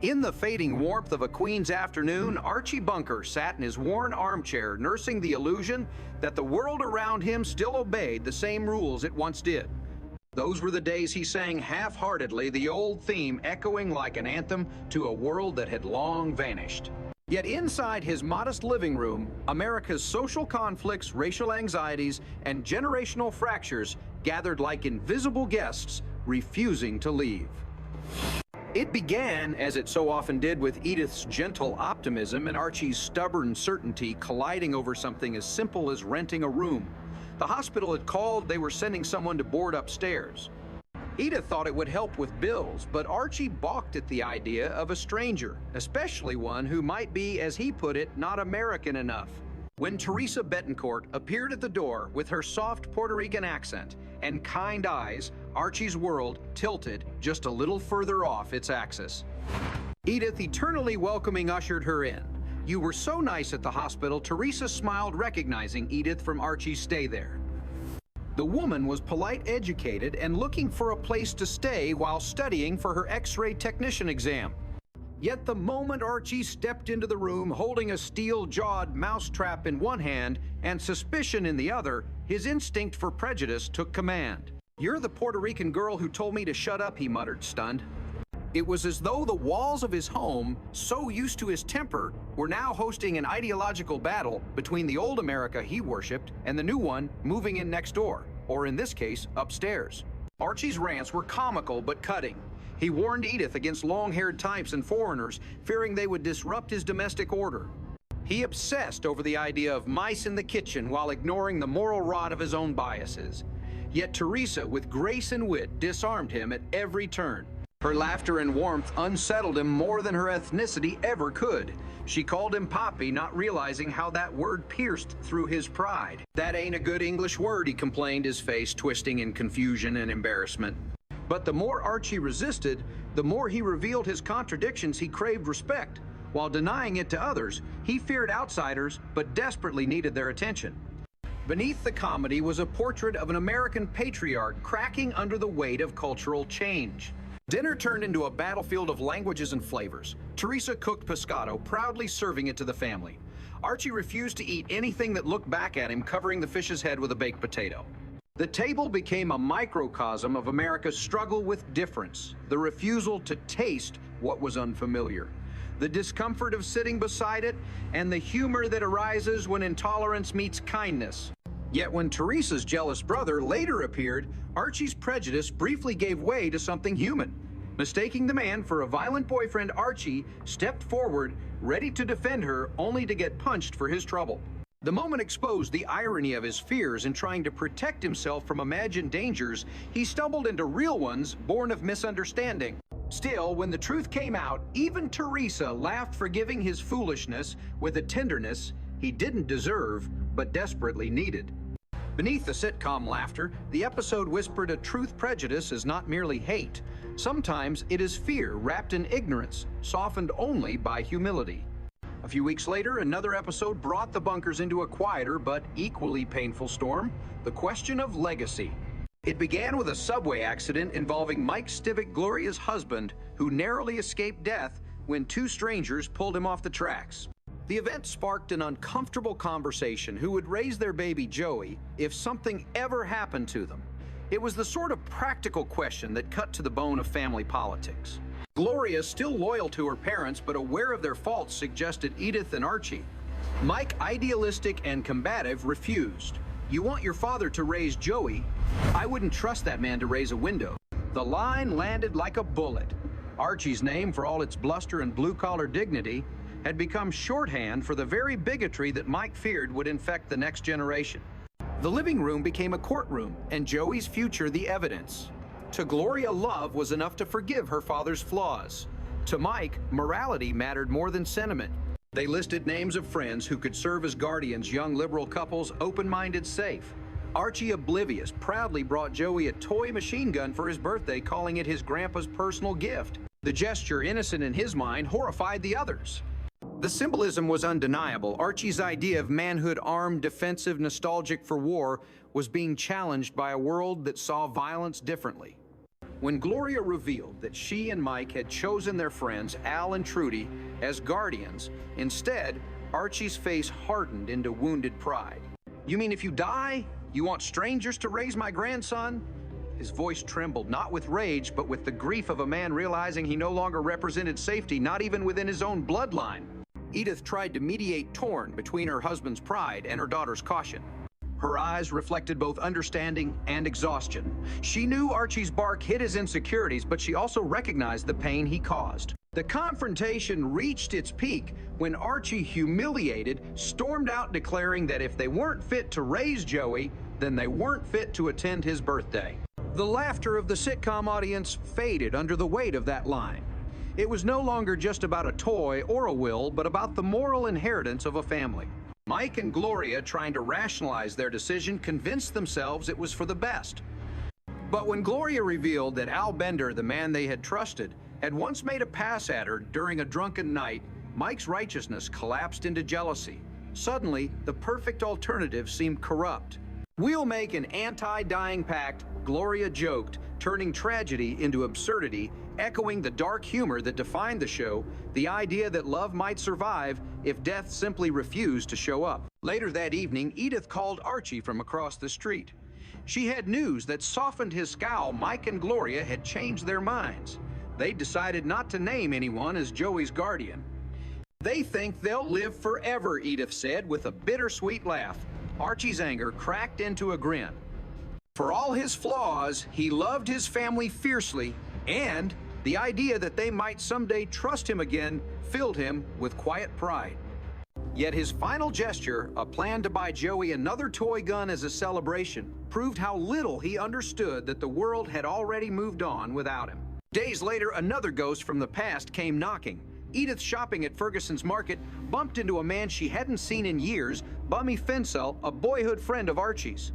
In the fading warmth of a Queen's afternoon, Archie Bunker sat in his worn armchair, nursing the illusion that the world around him still obeyed the same rules it once did. Those were the days he sang half-heartedly, the old theme echoing like an anthem to a world that had long vanished. Yet inside his modest living room, America's social conflicts, racial anxieties, and generational fractures gathered like invisible guests, refusing to leave. It began, as it so often did, with Edith's gentle optimism and Archie's stubborn certainty colliding over something as simple as renting a room. The hospital had called, they were sending someone to board upstairs. Edith thought it would help with bills, but Archie balked at the idea of a stranger, especially one who might be, as he put it, not American enough. When Teresa Betancourt appeared at the door with her soft Puerto Rican accent and kind eyes, Archie's world tilted just a little further off its axis. Edith, eternally welcoming, ushered her in. "You were so nice at the hospital," Teresa smiled, recognizing Edith from Archie's stay there. The woman was polite, educated, and looking for a place to stay while studying for her X-ray technician exam. Yet the moment Archie stepped into the room holding a steel-jawed mousetrap in one hand and suspicion in the other, his instinct for prejudice took command. "You're the Puerto Rican girl who told me to shut up," he muttered, stunned. It was as though the walls of his home, so used to his temper, were now hosting an ideological battle between the old America he worshipped and the new one moving in next door, or in this case, upstairs. Archie's rants were comical but cutting. He warned Edith against long-haired types and foreigners, fearing they would disrupt his domestic order. He obsessed over the idea of mice in the kitchen while ignoring the moral rod of his own biases. Yet Teresa, with grace and wit, disarmed him at every turn. Her laughter and warmth unsettled him more than her ethnicity ever could. She called him Poppy, not realizing how that word pierced through his pride. "That ain't a good English word," he complained, his face twisting in confusion and embarrassment. But the more Archie resisted, the more he revealed his contradictions. He craved respect. While denying it to others, he feared outsiders, but desperately needed their attention. Beneath the comedy was a portrait of an American patriarch cracking under the weight of cultural change. Dinner turned into a battlefield of languages and flavors. Teresa cooked pescado, proudly serving it to the family. Archie refused to eat anything that looked back at him, covering the fish's head with a baked potato. The table became a microcosm of America's struggle with difference, the refusal to taste what was unfamiliar, the discomfort of sitting beside it, and the humor that arises when intolerance meets kindness. Yet when Teresa's jealous brother later appeared, Archie's prejudice briefly gave way to something human. Mistaking the man for a violent boyfriend, Archie stepped forward, ready to defend her, only to get punched for his trouble. The moment exposed the irony of his fears in trying to protect himself from imagined dangers. He stumbled into real ones born of misunderstanding. Still, when the truth came out, even Teresa laughed, forgiving his foolishness with a tenderness he didn't deserve, but desperately needed. Beneath the sitcom laughter, the episode whispered a truth: prejudice is not merely hate. Sometimes it is fear wrapped in ignorance, softened only by humility. A few weeks later, another episode brought the Bunkers into a quieter but equally painful storm: the question of legacy. It began with a subway accident involving Mike Stivic, Gloria's husband, who narrowly escaped death when two strangers pulled him off the tracks. The event sparked an uncomfortable conversation: who would raise their baby Joey if something ever happened to them? It was the sort of practical question that cut to the bone of family politics. Gloria, still loyal to her parents but aware of their faults, suggested Edith and Archie. Mike, idealistic and combative, refused. "You want your father to raise Joey? I wouldn't trust that man to raise a window." The line landed like a bullet. Archie's name, for all its bluster and blue-collar dignity, had become shorthand for the very bigotry that Mike feared would infect the next generation. The living room became a courtroom, and Joey's future the evidence. To Gloria, love was enough to forgive her father's flaws. To Mike, morality mattered more than sentiment. They listed names of friends who could serve as guardians, young liberal couples, open-minded, safe. Archie, oblivious, proudly brought Joey a toy machine gun for his birthday, calling it his grandpa's personal gift. The gesture, innocent in his mind, horrified the others. The symbolism was undeniable. Archie's idea of manhood, armed, defensive, nostalgic for war, was being challenged by a world that saw violence differently. When Gloria revealed that she and Mike had chosen their friends Al and Trudy as guardians, instead, Archie's face hardened into wounded pride. "You mean if you die, you want strangers to raise my grandson?" His voice trembled, not with rage, but with the grief of a man realizing he no longer represented safety, not even within his own bloodline. Edith tried to mediate, torn between her husband's pride and her daughter's caution. Her eyes reflected both understanding and exhaustion. She knew Archie's bark hid his insecurities, but she also recognized the pain he caused. The confrontation reached its peak when Archie, humiliated, stormed out declaring that if they weren't fit to raise Joey, then they weren't fit to attend his birthday. The laughter of the sitcom audience faded under the weight of that line. It was no longer just about a toy or a will, but about the moral inheritance of a family. Mike and Gloria, trying to rationalize their decision, convinced themselves it was for the best. But when Gloria revealed that Al Bender, the man they had trusted, had once made a pass at her during a drunken night, Mike's righteousness collapsed into jealousy. Suddenly, the perfect alternative seemed corrupt. "We'll make an anti-dying pact," Gloria joked, turning tragedy into absurdity, echoing the dark humor that defined the show, the idea that love might survive if death simply refused to show up. Later that evening, Edith called Archie from across the street. She had news that softened his scowl. Mike and Gloria had changed their minds. They decided not to name anyone as Joey's guardian. "They think they'll live forever," Edith said with a bittersweet laugh. Archie's anger cracked into a grin. For all his flaws, he loved his family fiercely, and the idea that they might someday trust him again filled him with quiet pride. Yet his final gesture, a plan to buy Joey another toy gun as a celebration, proved how little he understood that the world had already moved on without him. Days later, another ghost from the past came knocking. Edith, shopping at Ferguson's Market, bumped into a man she hadn't seen in years, Bummy Finsell, a boyhood friend of Archie's.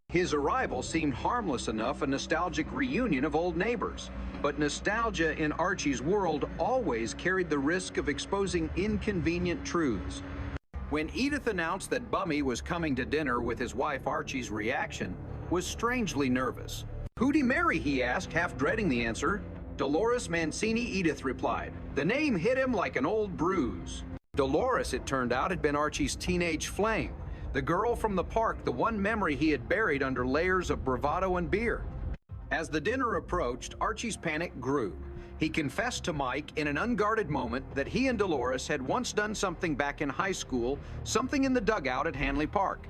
His arrival seemed harmless enough, a nostalgic reunion of old neighbors. But nostalgia in Archie's world always carried the risk of exposing inconvenient truths. When Edith announced that Bummy was coming to dinner with his wife, Archie's reaction was strangely nervous. "Who'd he marry?" he asked, half dreading the answer. "Dolores Mancini," Edith replied. The name hit him like an old bruise. Dolores, it turned out, had been Archie's teenage flame. The girl from the park, the one memory he had buried under layers of bravado and beer. As the dinner approached, Archie's panic grew. He confessed to Mike in an unguarded moment that he and Dolores had once done something back in high school, something in the dugout at Hanley Park.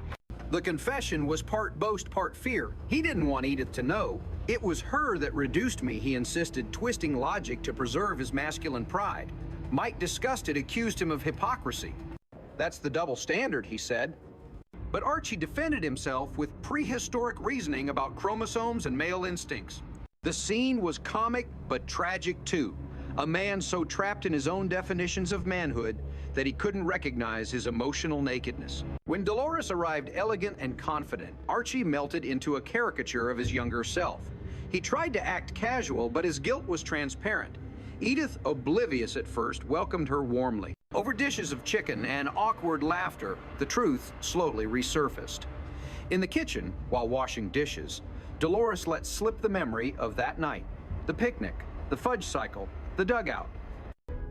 The confession was part boast, part fear. He didn't want Edith to know. "It was her that reduced me," he insisted, twisting logic to preserve his masculine pride. Mike, disgusted, accused him of hypocrisy. "That's the double standard," he said. But Archie defended himself with prehistoric reasoning about chromosomes and male instincts. The scene was comic but tragic too. A man so trapped in his own definitions of manhood that he couldn't recognize his emotional nakedness. When Dolores arrived elegant and confident, Archie melted into a caricature of his younger self. He tried to act casual, but his guilt was transparent. Edith, oblivious at first, welcomed her warmly. Over dishes of chicken and awkward laughter, the truth slowly resurfaced. In the kitchen, while washing dishes, Dolores let slip the memory of that night, the picnic, the fudge cycle, the dugout.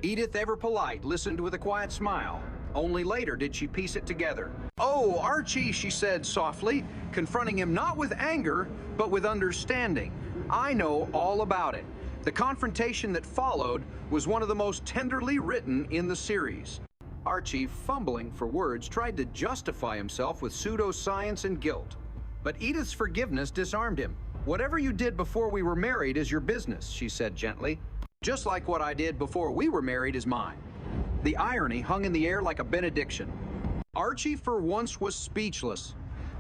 Edith, ever polite, listened with a quiet smile. Only later did she piece it together. "Oh, Archie," she said softly, confronting him not with anger, but with understanding. "I know all about it." The confrontation that followed was one of the most tenderly written in the series. Archie, fumbling for words, tried to justify himself with pseudoscience and guilt. But Edith's forgiveness disarmed him. "Whatever you did before we were married is your business," she said gently. "Just like what I did before we were married is mine." The irony hung in the air like a benediction. Archie for once was speechless.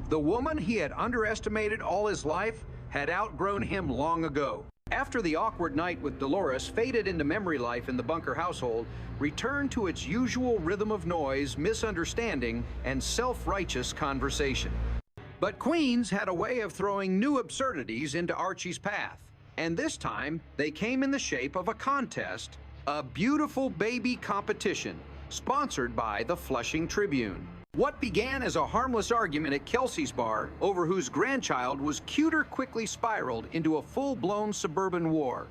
The woman he had underestimated all his life had outgrown him long ago. After the awkward night with Dolores faded into memory life in the Bunker household, returned to its usual rhythm of noise, misunderstanding, and self-righteous conversation. But Queens had a way of throwing new absurdities into Archie's path. And this time, they came in the shape of a contest, a beautiful baby competition, sponsored by the Flushing Tribune. What began as a harmless argument at Kelsey's bar over whose grandchild was cuter quickly spiraled into a full-blown suburban war.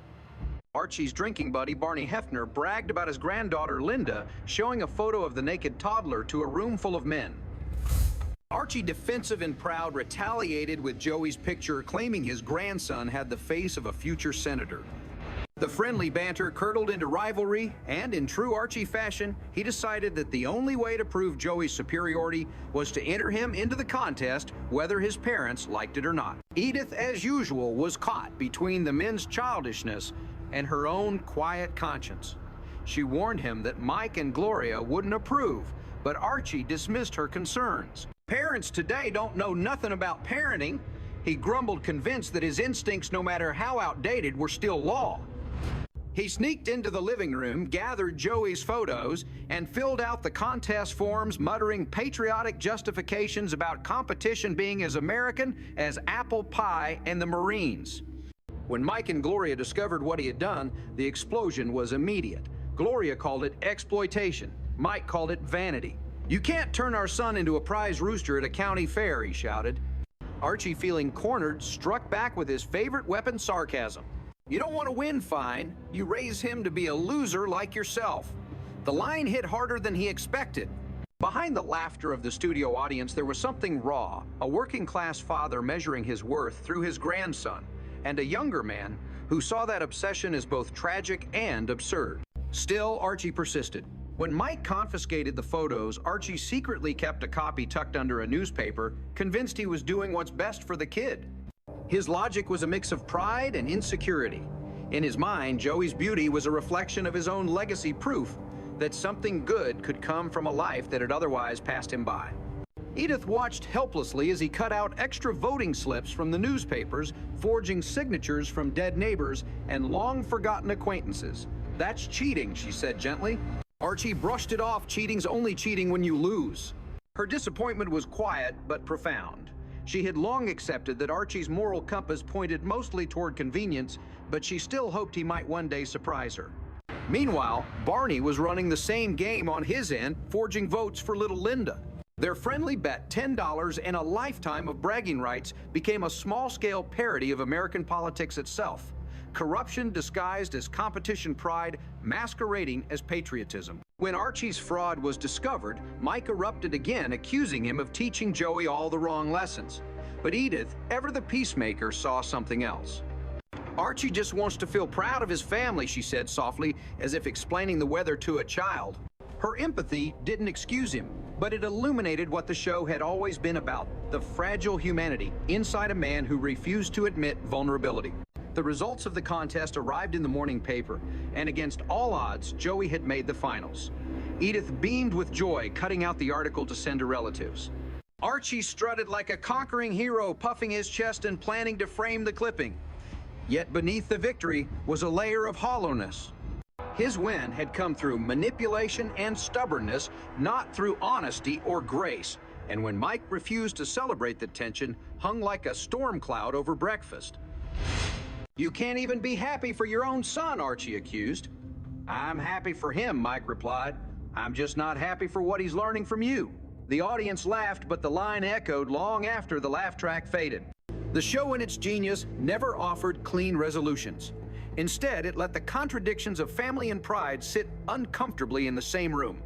Archie's drinking buddy Barney Hefner bragged about his granddaughter Linda showing a photo of the naked toddler to a room full of men. Archie, defensive and proud, retaliated with Joey's picture, claiming his grandson had the face of a future senator. The friendly banter curdled into rivalry, and in true Archie fashion, he decided that the only way to prove Joey's superiority was to enter him into the contest, whether his parents liked it or not. Edith, as usual, was caught between the men's childishness and her own quiet conscience. She warned him that Mike and Gloria wouldn't approve, but Archie dismissed her concerns. Parents today don't know nothing about parenting. He grumbled, convinced that his instincts, no matter how outdated, were still law. He sneaked into the living room, gathered Joey's photos, and filled out the contest forms, muttering patriotic justifications about competition being as American as apple pie and the Marines. When Mike and Gloria discovered what he had done, the explosion was immediate. Gloria called it exploitation. Mike called it vanity. "You can't turn our son into a prize rooster at a county fair," he shouted. Archie, feeling cornered, struck back with his favorite weapon, sarcasm. "You don't want to win, fine. You raise him to be a loser like yourself." The line hit harder than he expected. Behind the laughter of the studio audience, there was something raw, a working-class father measuring his worth through his grandson, and a younger man who saw that obsession as both tragic and absurd. Still, Archie persisted. When Mike confiscated the photos, Archie secretly kept a copy tucked under a newspaper, convinced he was doing what's best for the kid. His logic was a mix of pride and insecurity. In his mind, Joey's beauty was a reflection of his own legacy, proof that something good could come from a life that had otherwise passed him by. Edith watched helplessly as he cut out extra voting slips from the newspapers, forging signatures from dead neighbors and long-forgotten acquaintances. "That's cheating," she said gently. Archie brushed it off. "Cheating's only cheating when you lose." Her disappointment was quiet but profound. She had long accepted that Archie's moral compass pointed mostly toward convenience, but she still hoped he might one day surprise her. Meanwhile, Barney was running the same game on his end, forging votes for little Linda. Their friendly bet, $10 and a lifetime of bragging rights, became a small-scale parody of American politics itself. Corruption disguised as competition pride, masquerading as patriotism. When Archie's fraud was discovered, Mike erupted again, accusing him of teaching Joey all the wrong lessons. But Edith, ever the peacemaker, saw something else. "Archie just wants to feel proud of his family," she said softly, as if explaining the weather to a child. Her empathy didn't excuse him, but it illuminated what the show had always been about: the fragile humanity inside a man who refused to admit vulnerability. The results of the contest arrived in the morning paper, and against all odds, Joey had made the finals. Edith beamed with joy, cutting out the article to send to relatives. Archie strutted like a conquering hero, puffing his chest and planning to frame the clipping. Yet beneath the victory was a layer of hollowness. His win had come through manipulation and stubbornness, not through honesty or grace. And when Mike refused to celebrate, the tension hung like a storm cloud over breakfast. "You can't even be happy for your own son," Archie accused. "I'm happy for him," Mike replied. "I'm just not happy for what he's learning from you." The audience laughed, but the line echoed long after the laugh track faded. The show, in its genius, never offered clean resolutions. Instead, it let the contradictions of family and pride sit uncomfortably in the same room.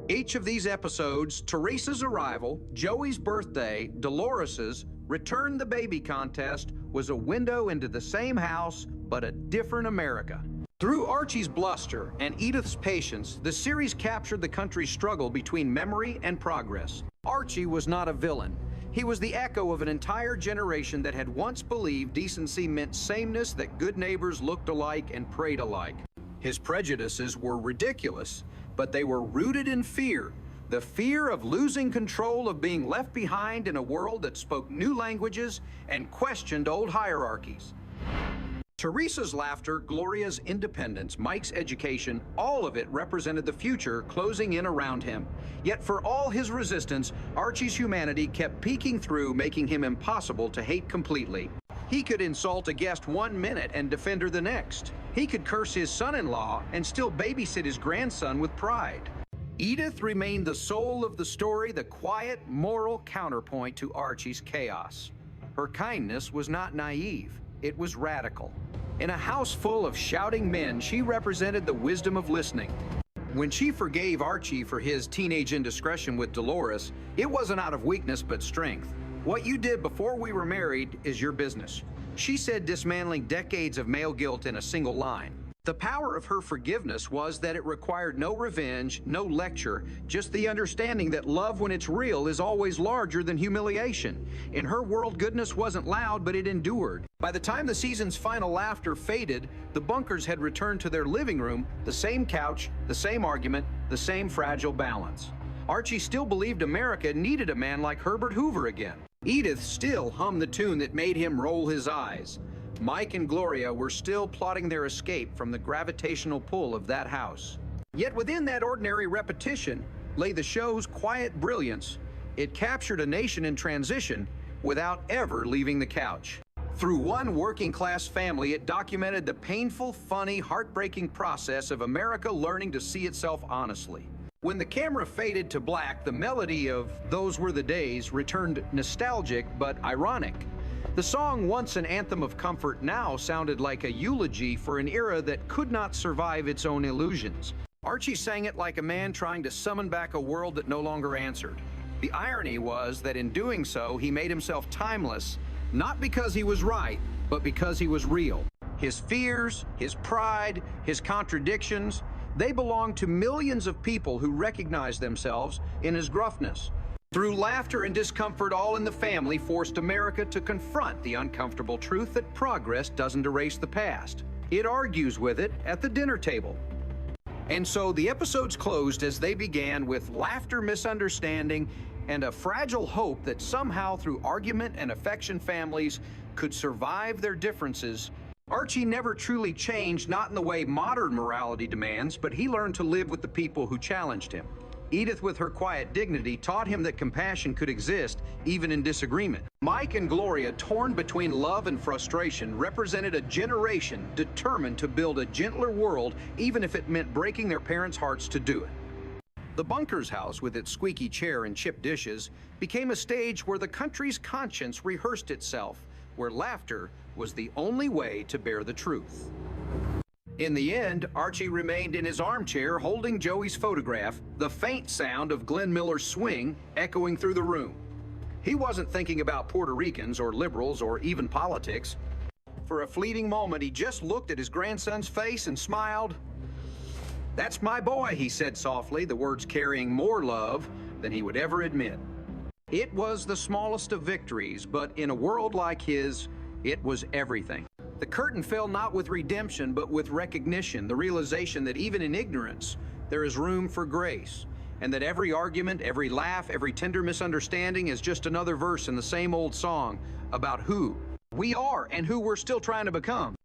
Each of these episodes, Teresa's arrival, Joey's birthday, Dolores's, Return the Baby contest, was a window into the same house, but a different America. Through Archie's bluster and Edith's patience, the series captured the country's struggle between memory and progress. Archie was not a villain. He was the echo of an entire generation that had once believed decency meant sameness, that good neighbors looked alike and prayed alike. His prejudices were ridiculous, but they were rooted in fear. The fear of losing control, of being left behind in a world that spoke new languages and questioned old hierarchies. Teresa's laughter, Gloria's independence, Mike's education, all of it represented the future closing in around him. Yet for all his resistance, Archie's humanity kept peeking through, making him impossible to hate completely. He could insult a guest 1 minute and defend her the next. He could curse his son-in-law and still babysit his grandson with pride. Edith remained the soul of the story, the quiet, moral counterpoint to Archie's chaos. Her kindness was not naive, it was radical. In a house full of shouting men, she represented the wisdom of listening. When she forgave Archie for his teenage indiscretion with Dolores, it wasn't out of weakness but strength. "What you did before we were married is your business," she said, dismantling decades of male guilt in a single line. The power of her forgiveness was that it required no revenge, no lecture, just the understanding that love, when it's real, is always larger than humiliation. In her world, goodness wasn't loud, but it endured. By the time the season's final laughter faded, the Bunkers had returned to their living room, the same couch, the same argument, the same fragile balance. Archie still believed America needed a man like Herbert Hoover again. Edith still hummed the tune that made him roll his eyes. Mike and Gloria were still plotting their escape from the gravitational pull of that house. Yet within that ordinary repetition lay the show's quiet brilliance. It captured a nation in transition without ever leaving the couch. Through one working-class family, it documented the painful, funny, heartbreaking process of America learning to see itself honestly. When the camera faded to black, the melody of "Those Were the Days" returned nostalgic but ironic. The song, once an anthem of comfort, now sounded like a eulogy for an era that could not survive its own illusions. Archie sang it like a man trying to summon back a world that no longer answered. The irony was that in doing so, he made himself timeless, not because he was right, but because he was real. His fears, his pride, his contradictions, they belonged to millions of people who recognized themselves in his gruffness. Through laughter and discomfort, all in the family forced America to confront the uncomfortable truth that progress doesn't erase the past. It argues with it at the dinner table. And so the episodes closed as they began, with laughter, misunderstanding, and a fragile hope that somehow through argument and affection families could survive their differences. Archie never truly changed, not in the way modern morality demands, but he learned to live with the people who challenged him. Edith, with her quiet dignity, taught him that compassion could exist even in disagreement. Mike and Gloria, torn between love and frustration, represented a generation determined to build a gentler world, even if it meant breaking their parents' hearts to do it. The Bunkers house, with its squeaky chair and chipped dishes, became a stage where the country's conscience rehearsed itself, where laughter was the only way to bear the truth. In the end, Archie remained in his armchair holding Joey's photograph, the faint sound of Glenn Miller's swing echoing through the room. He wasn't thinking about Puerto Ricans or liberals or even politics. For a fleeting moment, he just looked at his grandson's face and smiled. "That's my boy," he said softly, the words carrying more love than he would ever admit. It was the smallest of victories, but in a world like his, it was everything. The curtain fell not with redemption, but with recognition, the realization that even in ignorance, there is room for grace, and that every argument, every laugh, every tender misunderstanding is just another verse in the same old song about who we are and who we're still trying to become.